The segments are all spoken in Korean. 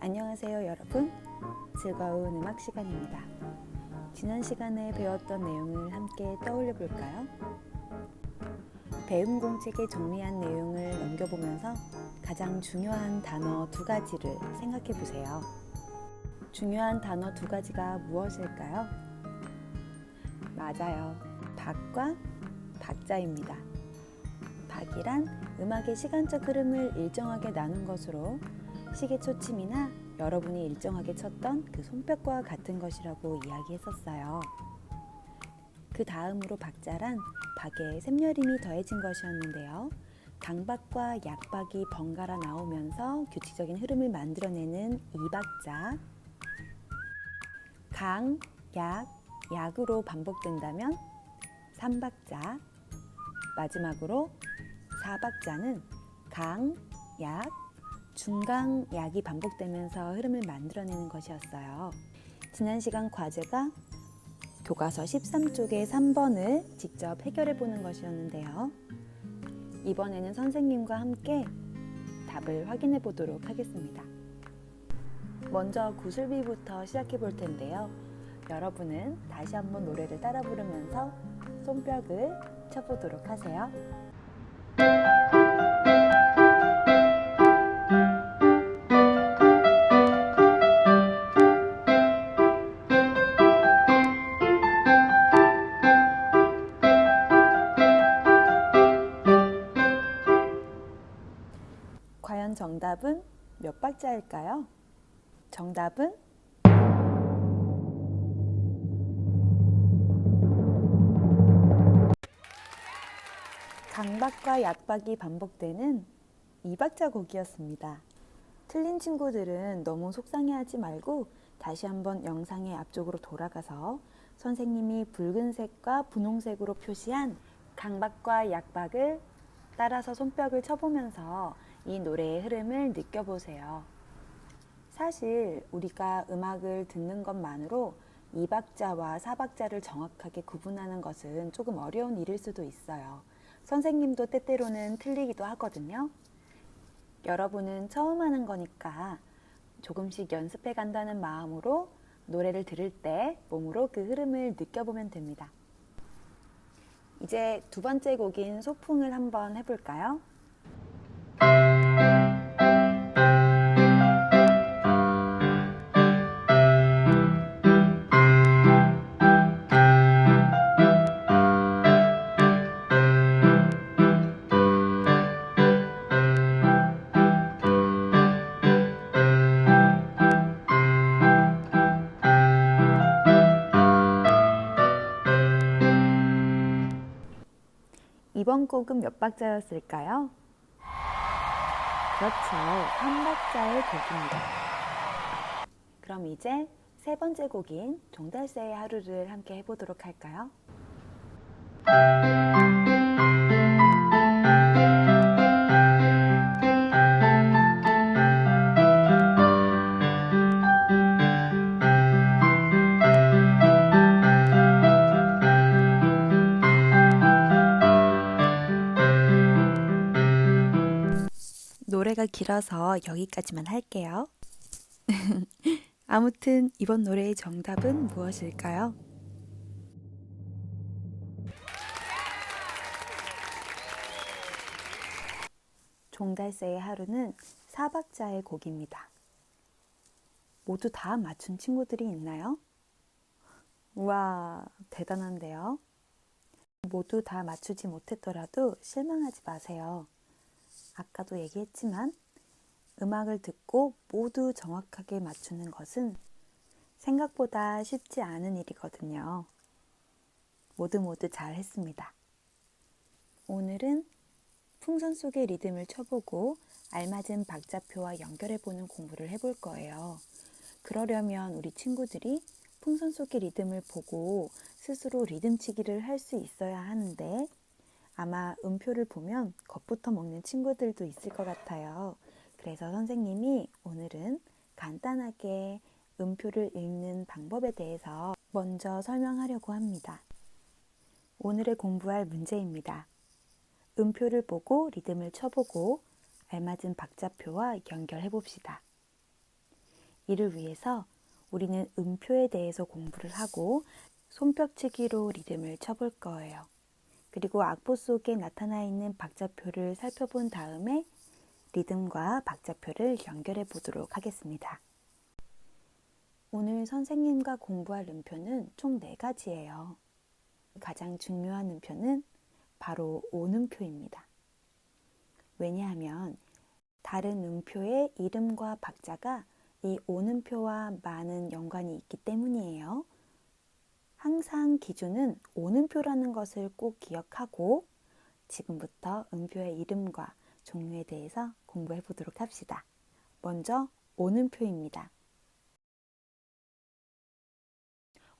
안녕하세요 여러분, 즐거운 음악 시간입니다. 지난 시간에 배웠던 내용을 함께 떠올려 볼까요? 배움 공책에 정리한 내용을 넘겨보면서 가장 중요한 단어 2가지를 생각해 보세요. 중요한 단어 2가지가 무엇일까요? 맞아요, 박과 박자입니다. 박이란 음악의 시간적 흐름을 일정하게 나눈 것으로 시계 초침이나 여러분이 일정하게 쳤던 그 손뼉과 같은 것이라고 이야기했었어요. 그 다음으로 박자란 박에 샘여림이 더해진 것이었는데요. 강박과 약박이 번갈아 나오면서 규칙적인 흐름을 만들어내는 이 박자, 강, 약, 약으로 반복된다면 3박자, 마지막으로 4박자는 강, 약, 중강, 약이 반복되면서 흐름을 만들어내는 것이었어요. 지난 시간 과제가 교과서 13쪽의 3번을 직접 해결해 보는 것이었는데요. 이번에는 선생님과 함께 답을 확인해 보도록 하겠습니다. 먼저 구슬비부터 시작해 볼 텐데요. 여러분은 다시 한번 노래를 따라 부르면서 손뼉을 쳐보도록 하세요. 과연 정답은 몇 박자일까요? 정답은 강박과 약박이 반복되는 2박자 곡이었습니다. 틀린 친구들은 너무 속상해하지 말고 다시 한번 영상의 앞쪽으로 돌아가서 선생님이 붉은색과 분홍색으로 표시한 강박과 약박을 따라서 손뼉을 쳐보면서 이 노래의 흐름을 느껴보세요. 사실 우리가 음악을 듣는 것만으로 2박자와 4박자를 정확하게 구분하는 것은 조금 어려운 일일 수도 있어요. 선생님도 때때로는 틀리기도 하거든요. 여러분은 처음 하는 거니까 조금씩 연습해 간다는 마음으로 노래를 들을 때 몸으로 그 흐름을 느껴보면 됩니다. 이제 2번째 곡인 소풍을 한번 해볼까요? 이번 곡은 몇 박자였을까요? 그렇죠, 3박자의 곡입니다. 그럼 이제 3번째 곡인 종달새의 하루를 함께 해보도록 할까요? 노래가 길어서 여기까지만 할게요. 아무튼 이번 노래의 정답은 무엇일까요? 종달새의 하루는 4박자의 곡입니다. 모두 다 맞춘 친구들이 있나요? 우와, 대단한데요? 모두 다 맞추지 못했더라도 실망하지 마세요. 아까도 얘기했지만 음악을 듣고 모두 정확하게 맞추는 것은 생각보다 쉽지 않은 일이거든요. 모두 잘 했습니다. 오늘은 풍선 속의 리듬을 쳐보고 알맞은 박자표와 연결해보는 공부를 해볼 거예요. 그러려면 우리 친구들이 풍선 속의 리듬을 보고 스스로 리듬치기를 할 수 있어야 하는데 아마 음표를 보면 겁부터 먹는 친구들도 있을 것 같아요. 그래서 선생님이 오늘은 간단하게 음표를 읽는 방법에 대해서 먼저 설명하려고 합니다. 오늘의 공부할 문제입니다. 음표를 보고 리듬을 쳐보고 알맞은 박자표와 연결해 봅시다. 이를 위해서 우리는 음표에 대해서 공부를 하고 손뼉치기로 리듬을 쳐볼 거예요. 그리고 악보 속에 나타나 있는 박자표를 살펴본 다음에 리듬과 박자표를 연결해 보도록 하겠습니다. 오늘 선생님과 공부할 음표는 총 4가지예요. 가장 중요한 음표는 바로 온음표입니다. 왜냐하면 다른 음표의 이름과 박자가 이 온음표와 많은 연관이 있기 때문이에요. 항상 기준은 온음표라는 것을 꼭 기억하고 지금부터 음표의 이름과 종류에 대해서 공부해 보도록 합시다. 먼저 온음표입니다.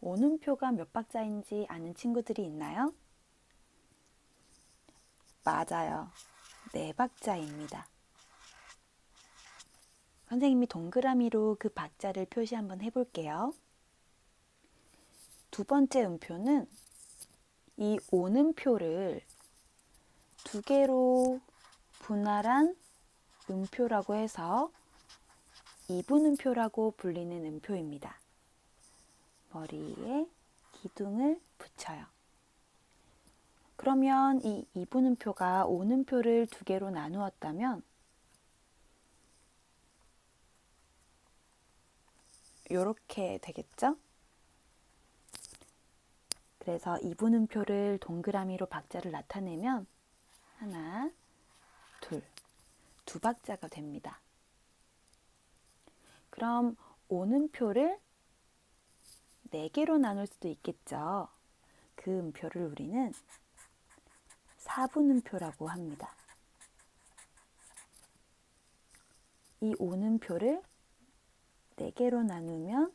온음표가 몇 박자인지 아는 친구들이 있나요? 맞아요. 4박자입니다. 선생님이 동그라미로 그 박자를 표시 한번 해볼게요. 두 번째 음표는 이 온음표를 2개로 분할한 음표라고 해서 이분음표라고 불리는 음표입니다. 머리에 기둥을 붙여요. 그러면 이 이분음표가 온음표를 2개로 나누었다면 이렇게 되겠죠? 그래서 이분음표를 동그라미로 박자를 나타내면 하나, 둘, 2박자가 됩니다. 그럼 온음표를 4개로 나눌 수도 있겠죠. 그 음표를 우리는 4분음표라고 합니다. 이 온음표를 4개로 나누면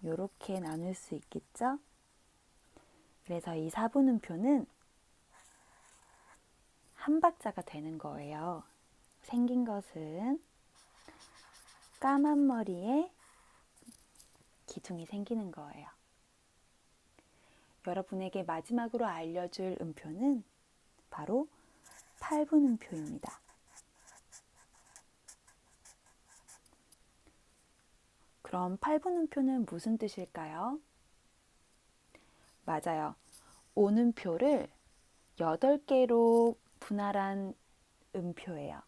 이렇게 나눌 수 있겠죠? 그래서 이 4분음표는 한 박자가 되는 거예요. 생긴 것은 까만 머리에 기둥이 생기는 거예요. 여러분에게 마지막으로 알려줄 음표는 바로 8분음표입니다. 그럼 8분음표는 무슨 뜻일까요? 맞아요. 온음표를 8개로 분할한 음표예요.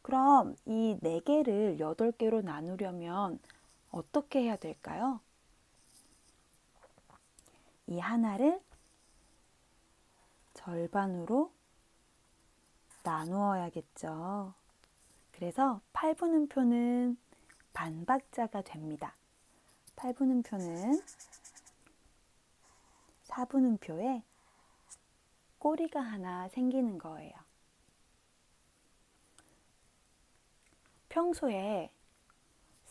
그럼 이 4개를 8개로 나누려면 어떻게 해야 될까요? 이 하나를 절반으로 나누어야겠죠. 그래서 8분음표는 반박자가 됩니다. 8분음표는 4분음표에 꼬리가 하나 생기는 거예요. 평소에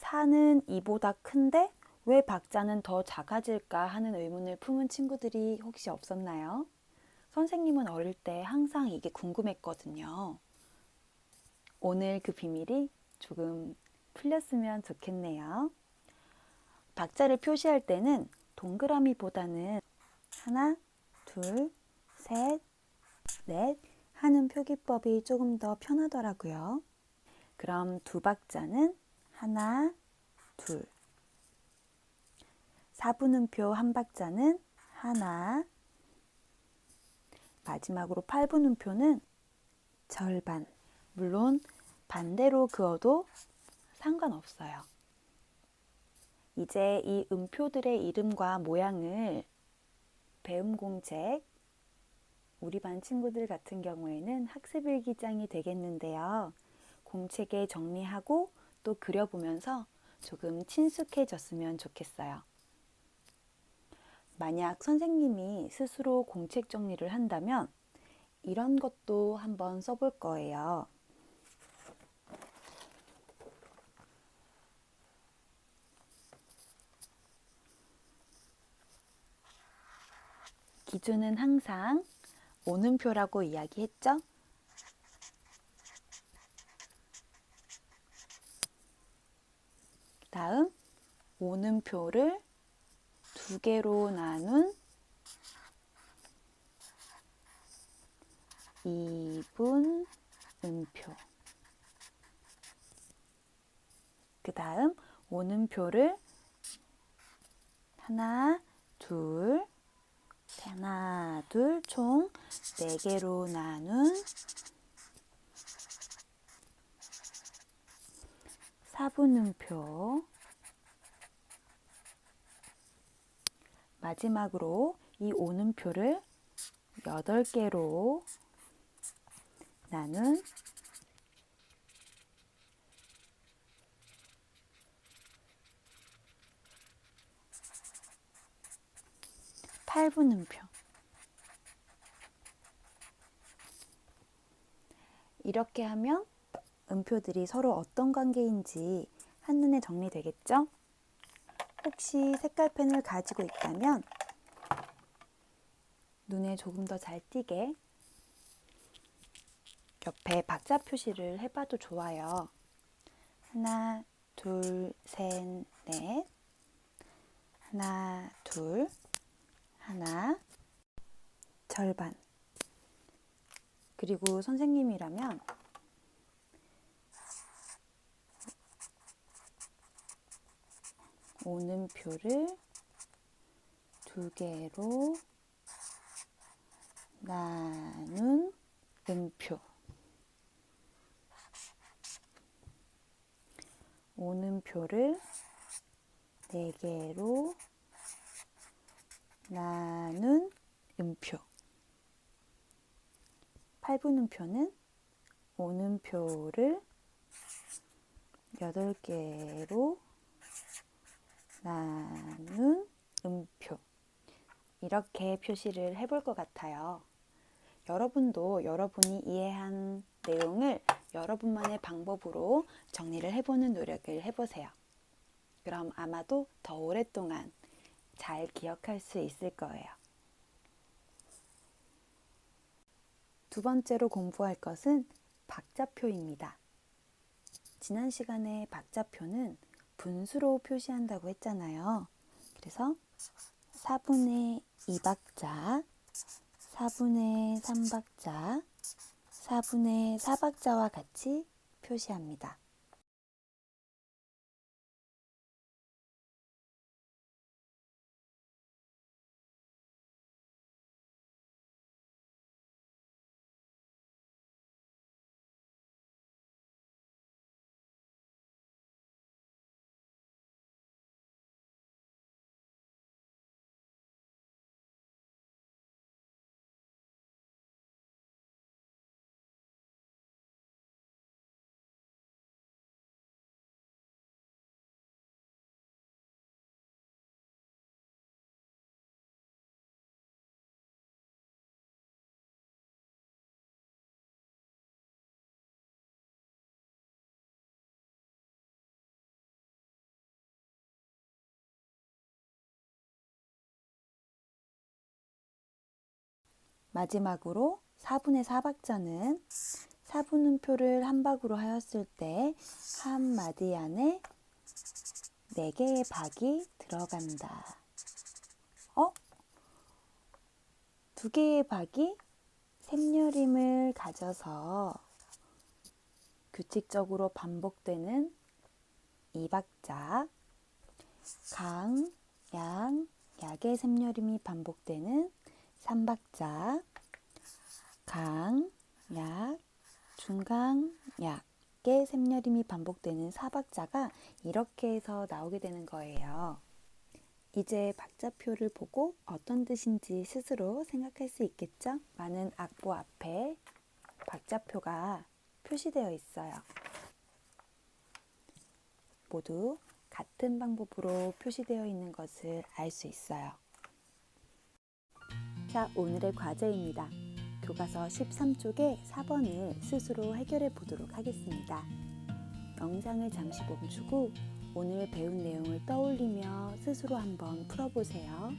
4는 2보다 큰데 왜 박자는 더 작아질까 하는 의문을 품은 친구들이 혹시 없었나요? 선생님은 어릴 때 항상 이게 궁금했거든요. 오늘 그 비밀이 조금 풀렸으면 좋겠네요. 박자를 표시할 때는 동그라미보다는 하나, 둘, 셋, 넷 하는 표기법이 조금 더 편하더라고요. 그럼 2박자는 하나, 둘. 4분음표 한 박자는 하나. 마지막으로 8분음표는 절반. 물론 반대로 그어도 상관없어요. 이제 이 음표들의 이름과 모양을 배움공책, 우리 반 친구들 같은 경우에는 학습일기장이 되겠는데요. 공책에 정리하고 또 그려보면서 조금 친숙해졌으면 좋겠어요. 만약 선생님이 스스로 공책 정리를 한다면 이런 것도 한번 써볼 거예요. 기준은 항상 온음표라고 이야기했죠? 다음 온음표를 2개로 나눈 이분음표. 그 다음 오는표를 하나, 둘, 총 4개로 나눈 4분음표. 마지막으로 이 오는표를 8개로 나눈 8분음표. 이렇게 하면 음표들이 서로 어떤 관계인지 한눈에 정리되겠죠? 혹시 색깔펜을 가지고 있다면 눈에 조금 더 잘 띄게 옆에 박자 표시를 해봐도 좋아요. 하나, 둘, 셋, 넷. 하나, 둘, 하나, 절반. 그리고 선생님이라면 오는표를 2개로 나눈 음표. 오는표를 4개로 나눈 음표. 8분음표는 오는표를 8개로 나눈 음표. 이렇게 표시를 해볼 것 같아요. 여러분도 여러분이 이해한 내용을 여러분만의 방법으로 정리를 해보는 노력을 해보세요. 그럼 아마도 더 오랫동안 잘 기억할 수 있을 거예요. 두 번째로 공부할 것은 박자표입니다. 지난 시간에 박자표는 분수로 표시한다고 했잖아요. 그래서 4분의 2박자, 4분의 3박자, 4분의 4박자와 같이 표시합니다. 마지막으로 4분의 4박자는 4분음표를 한 박으로 하였을 때 한 마디 안에 4개의 박이 들어간다. 2개의 박이 샘여림을 가져서 규칙적으로 반복되는 2박자, 강, 양, 약의 샘여림이 반복되는 3박자, 강, 약, 중강, 약의 샘여림이 반복되는 4박자가 이렇게 해서 나오게 되는 거예요. 이제 박자표를 보고 어떤 뜻인지 스스로 생각할 수 있겠죠? 많은 악보 앞에 박자표가 표시되어 있어요. 모두 같은 방법으로 표시되어 있는 것을 알 수 있어요. 자, 오늘의 과제입니다. 교과서 13쪽의 4번을 스스로 해결해 보도록 하겠습니다. 영상을 잠시 멈추고 오늘 배운 내용을 떠올리며 스스로 한번 풀어보세요.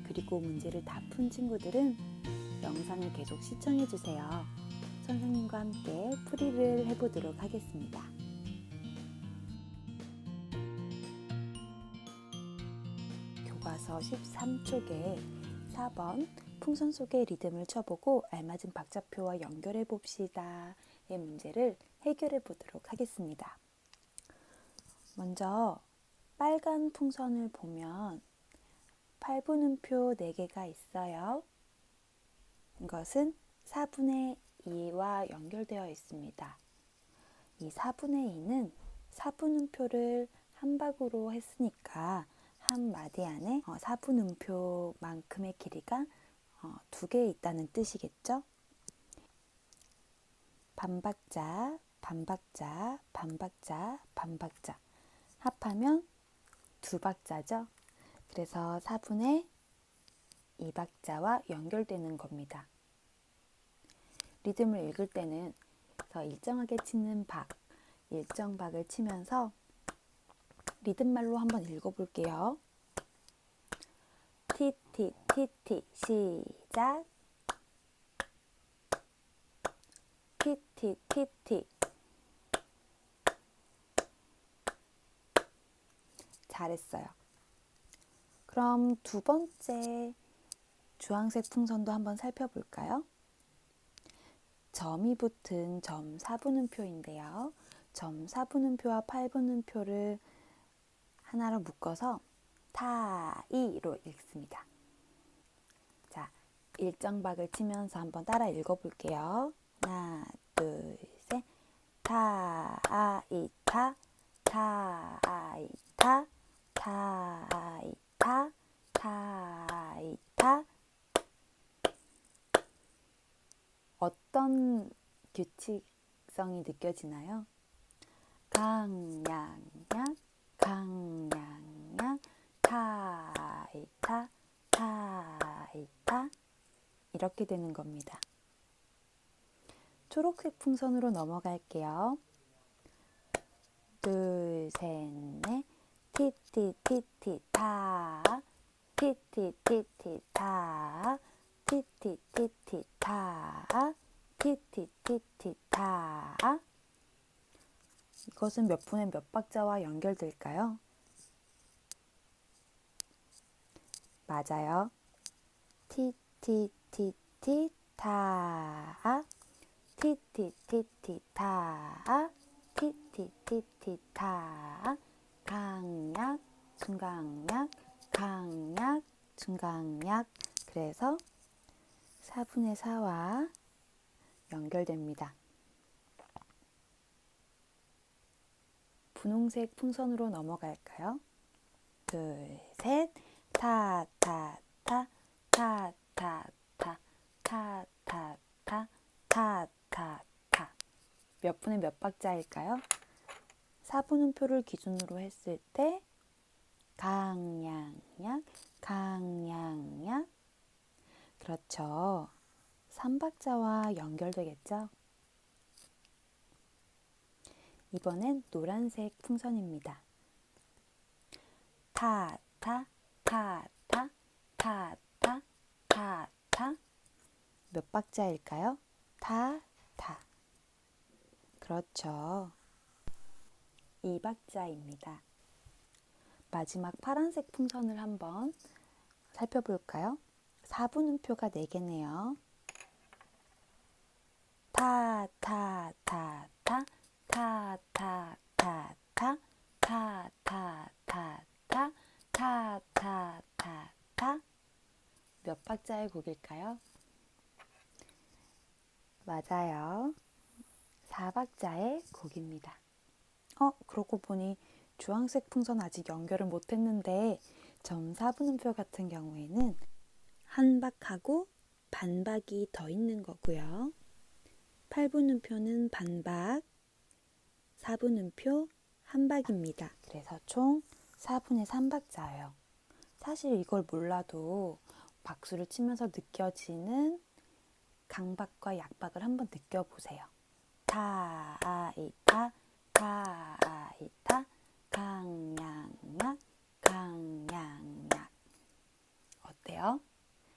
그리고 문제를 다 푼 친구들은 영상을 계속 시청해 주세요. 선생님과 함께 풀이를 해보도록 하겠습니다. 교과서 13쪽의 4번 풍선 속의 리듬을 쳐보고 알맞은 박자표와 연결해 봅시다의 문제를 해결해 보도록 하겠습니다. 먼저 빨간 풍선을 보면 8분음표 4개가 있어요. 이것은 4분의 2와 연결되어 있습니다. 이 4분의 2는 4분음표를 한 박으로 했으니까 한 마디 안에 4분음표만큼의 길이가 2개 있다는 뜻이겠죠? 반박자, 반박자, 반박자, 반박자 합하면 2박자죠. 그래서 4분의 2박자와 연결되는 겁니다. 리듬을 읽을 때는 더 일정하게 치는 박, 일정 박을 치면서 리듬말로 한번 읽어볼게요. 티티 티티 시작. 티티 티티. 잘했어요. 그럼 두 번째 주황색 풍선도 한번 살펴볼까요? 점이 붙은 점 4분음표인데요. 점 4분음표와 8분음표를 하나로 묶어서 타이로 읽습니다. 자, 일정박을 치면서 한번 따라 읽어볼게요. 하나, 둘, 셋. 타이타, 타이타, 타이타, 타이타. 어떤 규칙성이 느껴지나요? 강양양, 강양양, 타이타, 타이타 이렇게 되는 겁니다. 초록색 풍선으로 넘어갈게요. 둘, 셋, 넷. 티티 티티 타, 티티 티티 타, 티티 티티 타, 티티 티티 타. 이것은 몇 분의 몇 박자와 연결될까요? 맞아요. 티티 티티 타, 티티 티티 타, 티티 티티 타. 강약, 중강약, 강약, 중강약. 그래서 4분의 4와 연결됩니다. 분홍색 풍선으로 넘어갈까요? 둘, 셋. 타, 타, 타, 타, 타, 타, 타, 타, 타, 타, 타, 타. 몇 분의 몇 박자일까요? 4분음표를 기준으로 했을 때 강양약, 강양약. 그렇죠. 3박자와 연결되겠죠? 이번엔 노란색 풍선입니다. 타, 타, 타, 타, 타, 타, 타, 타. 몇 박자일까요? 타, 타. 그렇죠. 2박자입니다. 마지막 파란색 풍선을 한번 살펴볼까요? 4분음표가 4개네요. 타, 타, 타, 타, 타, 타, 타, 타, 타, 타, 타, 타, 타, 타, 타, 타. 몇 박자의 곡일까요? 맞아요. 4박자의 곡입니다. 그러고 보니 주황색 풍선 아직 연결을 못했는데 점 4분음표 같은 경우에는 한 박하고 반박이 더 있는 거고요. 8분음표는 반박, 4분음표 한 박입니다. 그래서 총 4분의 3박자예요. 사실 이걸 몰라도 박수를 치면서 느껴지는 강박과 약박을 한번 느껴보세요. 타이타, 타이타, 강양약, 강양약. 어때요?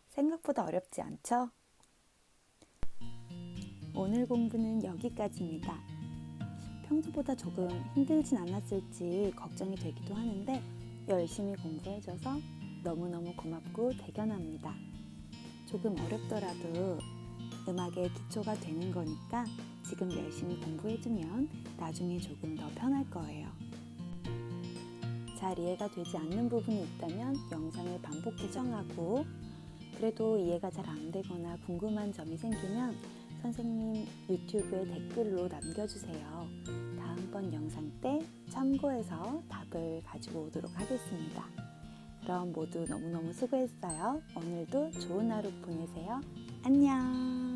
생각보다 어렵지 않죠? 오늘 공부는 여기까지입니다. 평소보다 조금 힘들진 않았을지 걱정이 되기도 하는데 열심히 공부해줘서 너무너무 고맙고 대견합니다. 조금 어렵더라도 음악의 기초가 되는 거니까 지금 열심히 공부해주면 나중에 조금 더 편할 거예요. 잘 이해가 되지 않는 부분이 있다면 영상을 반복해 시청하고, 그래도 이해가 잘 안 되거나 궁금한 점이 생기면 선생님 유튜브에 댓글로 남겨주세요. 다음번 영상 때 참고해서 답을 가지고 오도록 하겠습니다. 그럼 모두 너무너무 수고했어요. 오늘도 좋은 하루 보내세요. 안녕.